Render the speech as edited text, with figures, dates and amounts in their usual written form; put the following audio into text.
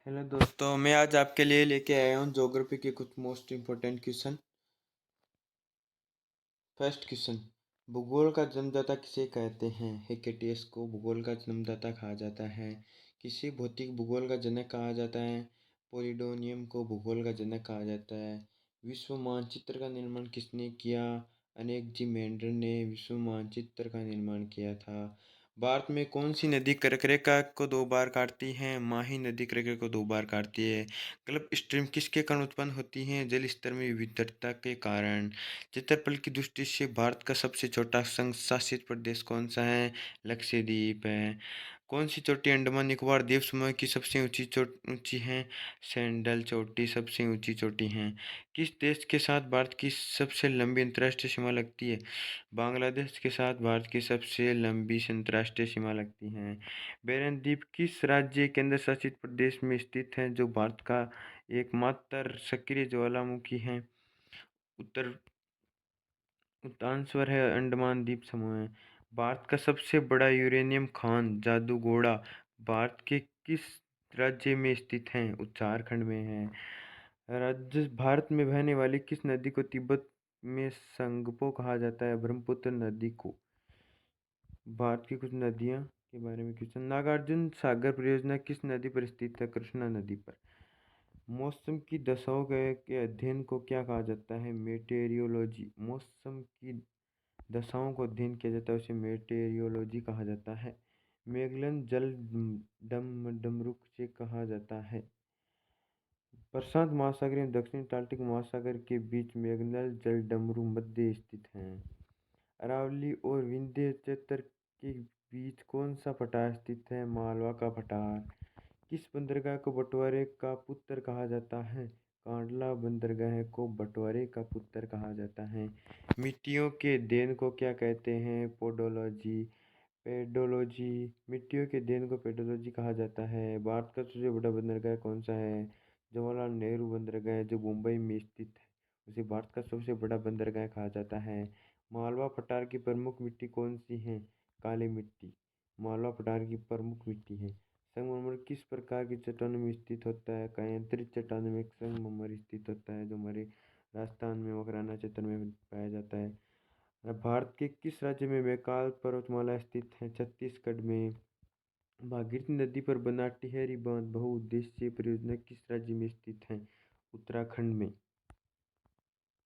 Hello दोस्तों, मैं आज आपके लिए लेके आया हूँ ज्योग्राफी के कुछ most important question. First question, भूगोल का जन्मदाता किसे कहते हैं? हेक्टेटियस को भूगोल का जन्मदाता कहा जाता है। किसी भौतिक भूगोल का जनक कहा जाता है? पोलिडोनियम को भूगोल का जनक कहा जाता है। विश्व मानचित्र का निर्माण किसने किया? अलेक्जेंडर ने विश्व मानचित्र का निर्माण किया था। भारत में कौन सी नदी कर्करेखा को 2 बार काटती है? माही नदी कर्करेखा को 2 बार काटती है। गल्फ स्ट्रीम किसके कारण उत्पन्न होती है? जल स्तर में विविधता के कारण। क्षेत्रफल की दृष्टि से भारत का सबसे छोटा संघ शासित प्रदेश कौन सा है? लक्षद्वीप है। कौन सी चोटी अंडमान निकोबार द्वीप समूह की सबसे ऊंची है? सैंडल चोटी सबसे ऊंची चोटी है। किस देश के साथ भारत की सबसे लंबी अंतर्राष्ट्रीय सीमा लगती है? बांग्लादेश के साथ भारत की सबसे लंबी अंतर्राष्ट्रीय सीमा लगती है। बेरन द्वीप किस राज्य केंद्र शासित प्रदेश में स्थित है जो भारत का एकमात्र सक्रिय ज्वालामुखी है? उत्तर उत्तरांचल है अंडमान द्वीप समूह है। भारत का सबसे बड़ा यूरेनियम खान जादूगोड़ा भारत के किस राज्य में स्थित है? झारखंड में है। राज्य भारत में बहने वाली किस नदी को तिब्बत में संगपो कहा जाता है? ब्रह्मपुत्र नदी को। भारत की कुछ नदियां के बारे में क्वेश्चन, नागार्जुन सागर परियोजना किस नदी पर स्थित है? कृष्णा नदी पर। मौसम की दशाओं के अध्ययन को क्या कहा जाता है? मेटेरियोलॉजी। मौसम की दशाओं को अध्ययन किया जाता है उसे मेटेरियोलॉजी कहा जाता है। मैगेलन जल डमरूक से कहा जाता है। प्रशांत महासागर एवं दक्षिण अटलांटिक महासागर के बीच मैगेलन जल डमरू मध्य स्थित हैं। अरावली और विंध्य चतर के बीच कौन सा पठार स्थित है? मालवा का पठार। किस बंदरगाह को बंटवारे का पुत्र कहा जाता है? कांडला बंदरगाह को बंटवारे का पुत्र कहा जाता है। मिट्टियों के अध्ययन को क्या कहते हैं? पोडोलॉजी। पेडोलॉजी। मिट्टियों के अध्ययन को पेडोलॉजी कहा जाता है। भारत का सबसे बड़ा बंदरगाह कौन सा है? जवाहरलाल नेहरू बंदरगाह जो मुंबई में स्थित है उसे भारत का सबसे बड़ा बंदरगाह कहा जाता है। मालवा पठार की प्रमुख मिट्टी कौन सी है? काली मिट्टी मालवा पठार की प्रमुख मिट्टी है। संगमरमर किस प्रकार की चट्टानों में स्थित होता है? कायांतरित चट्टानों में संगमरमर स्थित होता है जो हमारे राजस्थान में मकराना क्षेत्र में पाया जाता है। भारत के किस राज्य में मैकाल पर्वतमाला स्थित है? छत्तीसगढ़ में। भागीरथी नदी पर बना टिहरी बांध बहुउद्देशीय परियोजना किस राज्य में स्थित है? उत्तराखंड में।